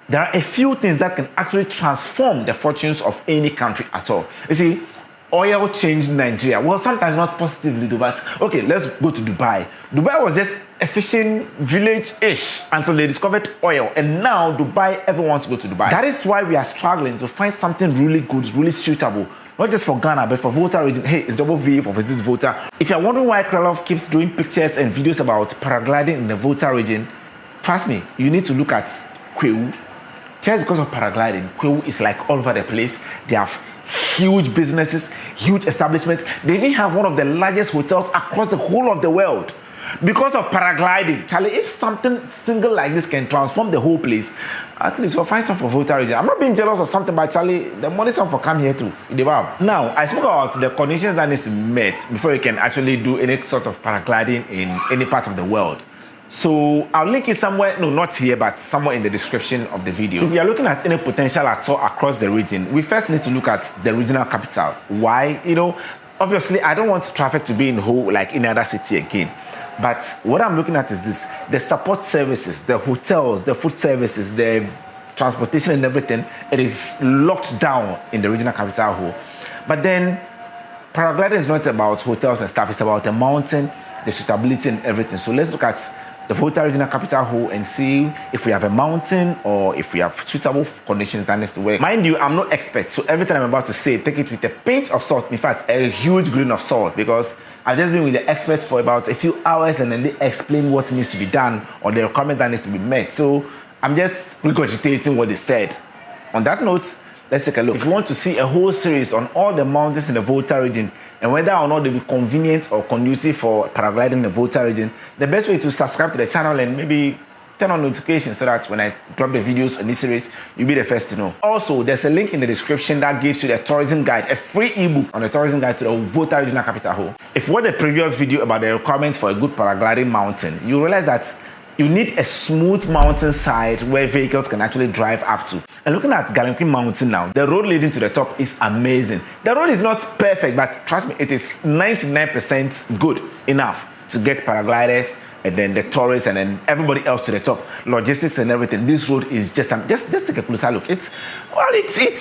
there are a few things that can actually transform the fortunes of any country at all. You see, oil changed Nigeria. Well, sometimes not positively, though, but okay, let's go to Dubai. Dubai was just a fishing village-ish until they discovered oil, and now Dubai, everyone wants to go to Dubai. That is why we are struggling to find something really good, really suitable, not just for Ghana, but for Volta region. Hey, it's double V for Visit Volta. If you're wondering why Kralov keeps doing pictures and videos about paragliding in the Volta region, trust me, you need to look at Kwewu. Just because of paragliding, Kwewu is like all over the place. They have huge businesses, huge establishments. They even have one of the largest hotels across the whole of the world. Because of paragliding, Charlie, if something single like this can transform the whole place, at least we'll find some for Volta region. I'm not being jealous or something, but Charlie, the money some for come here too. Now, I spoke about the conditions that needs to be met before you can actually do any sort of paragliding in any part of the world. So I'll link it somewhere, no, not here, but somewhere in the description of the video. So if you're looking at any potential at all across the region, we first need to look at the regional capital. Why? Obviously, I don't want traffic to be in whole like any other city again. But what I'm looking at is this: the support services, the hotels, the food services, the transportation and everything. It is locked down in the regional capital whole. But then paragliding is not about hotels and stuff. It's about the mountain, the suitability and everything. So let's look at the Volta regional capital whole and see if we have a mountain or if we have suitable conditions that needs to work. Mind you, I'm no expert, so everything I'm about to say, take it with a pinch of salt. In fact, a huge grain of salt, because I've just been with the experts for about a few hours and then they explain what needs to be done or the requirement that needs to be met. So I'm just regurgitating what they said. On that note, let's take a look. If you want to see a whole series on all the mountains in the Volta region and whether or not they will be convenient or conducive for paragliding in the Volta region, the best way is to subscribe to the channel and maybe turn on notifications so that when I drop the videos in this series, you'll be the first to know. Also, there's a link in the description that gives you the tourism guide, a free ebook on the tourism guide to the Volta regional capital whole. If you watch the previous video about the requirements for a good paragliding mountain, you realize that you need a smooth mountainside where vehicles can actually drive up to. And looking at Galenkwi Mountain now, the road leading to the top is amazing. The road is not perfect, but trust me, it is 99% good enough to get paragliders and then the tourists and then everybody else to the top. Logistics and everything. This road is just take a closer look. It's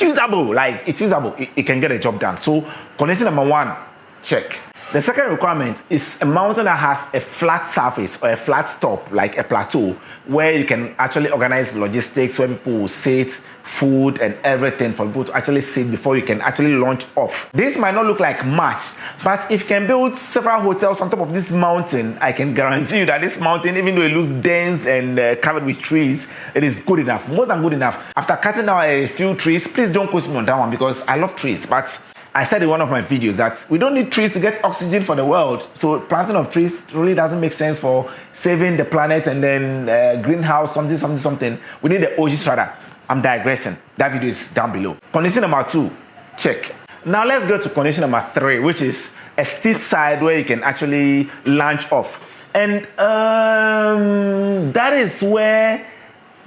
usable. Like, it's usable. It can get a job done. So condition number one, check. The second requirement is a mountain that has a flat surface or a flat top, like a plateau, where you can actually organize logistics, where people will sit, food and everything for people to actually sit before you can actually launch off. This might not look like much, but if you can build several hotels on top of this mountain, I can guarantee you that this mountain, even though it looks dense and covered with trees, it is good enough, more than good enough. After cutting down a few trees, please don't quote me on that one because I love trees, but I said in one of my videos that we don't need trees to get oxygen for the world. So planting of trees really doesn't make sense for saving the planet and then greenhouse, something. We need the ocean strata. I'm digressing. That video is down below. Condition number two, check. Now let's go to condition number three, which is a steep side where you can actually launch off. And that is where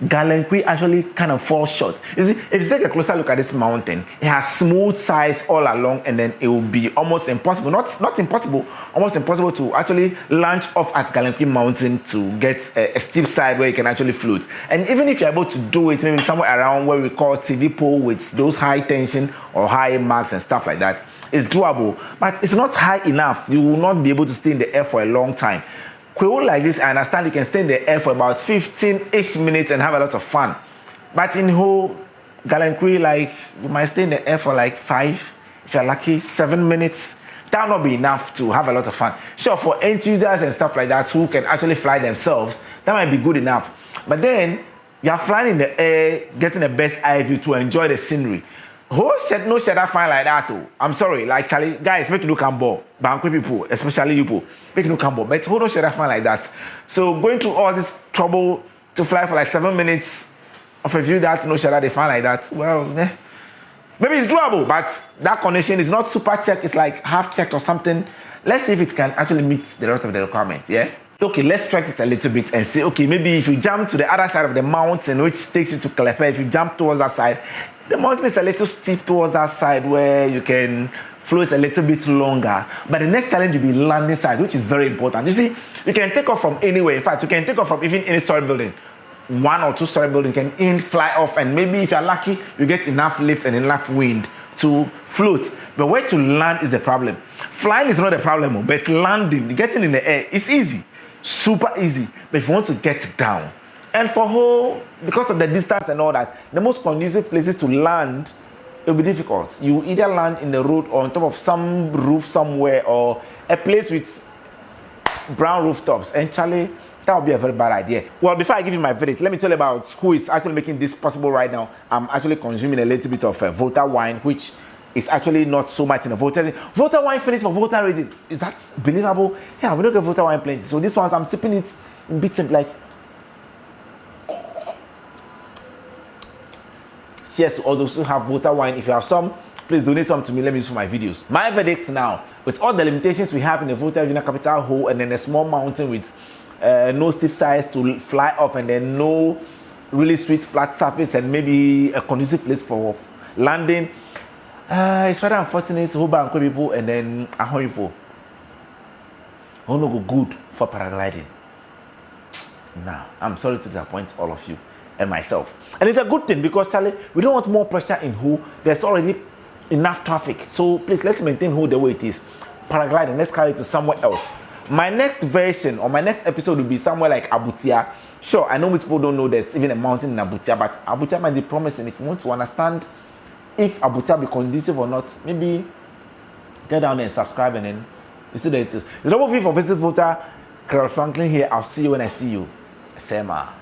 Galenkwi actually kind of falls short. You see, if you take a closer look at this mountain, it has smooth sides all along, and then it will be almost impossible, not impossible, almost impossible to actually launch off at Galenkwi Mountain to get a steep side where you can actually float. And even if you're able to do it maybe somewhere around where we call TV pole with those high tension or high marks and stuff like that, it's doable, but it's not high enough. You will not be able to stay in the air for a long time. Kwewu like this, I understand you can stay in the air for about 15-ish minutes and have a lot of fun. But in whole Galenkwi, like, you might stay in the air for like 5, if you're lucky, 7 minutes. That will not be enough to have a lot of fun. Sure, for end users and stuff like that who can actually fly themselves, that might be good enough. But then, you're flying in the air, getting the best eye view to enjoy the scenery. No shutter fine like that too. I'm sorry, like Charlie, guys, make you look and ball. Banquet people, especially you people, make you look and ball. But hold on, shutter fine like that. So going through all this trouble to fly for like 7 minutes of a view that no shutter they find like that, well, maybe it's doable, but that condition is not super checked. It's like half checked or something. Let's see if it can actually meet the rest of the requirements. Yeah. Okay, let's stretch it a little bit and say, okay, maybe if you jump to the other side of the mountain, which takes you to Kalepe, if you jump towards that side, the mountain is a little steep towards that side where you can float a little bit longer. But the next challenge will be landing side, which is very important. You see, you can take off from anywhere. In fact, you can take off from even any story building. 1 or 2 story building can even fly off, and maybe if you're lucky, you get enough lift and enough wind to float. But where to land is the problem. Flying is not the problem, but landing, getting in the air is easy, super easy. But if you want to get down, and because of the distance and all that, the most conducive places to land, it will be difficult. You either land in the road or on top of some roof somewhere, or a place with brown rooftops. And Charlie, that would be a very bad idea. Well, before I give you my verdict, let me tell you about who is actually making this possible right now. I'm actually consuming a little bit of Volta wine, which is actually not so much in the Volta wine finished for Volta Region. Is that believable? Yeah, we don't get Volta wine plenty. So this one, I'm sipping it in bits and like. Cheers to all those who have Volta wine. If you have some, please donate some to me. Let me use for my videos. My verdict now, with all the limitations we have in the Volta Regional Capital Hole, and then a small mountain with no steep sides to fly off, and then no really sweet flat surface, and maybe a conducive place for landing, it's rather unfortunate to Huba and people and then Ahon people. I want to go good for paragliding. Now, I'm sorry to disappoint all of you and myself. And it's a good thing, because Charlie, we don't want more pressure in Ho. There's already enough traffic. So please, let's maintain Ho the way it is. Paragliding, let's carry it to somewhere else. My next version or my next episode will be somewhere like Abutia. Sure, I know most people don't know there's even a mountain in Abutia, but Abutia might be promising. If you want to understand if Abutia be conducive or not, maybe get down there and subscribe, and then you see that it is. The double fee for Visit Volta, Carol Franklin here. I'll see you when I see you. Sema.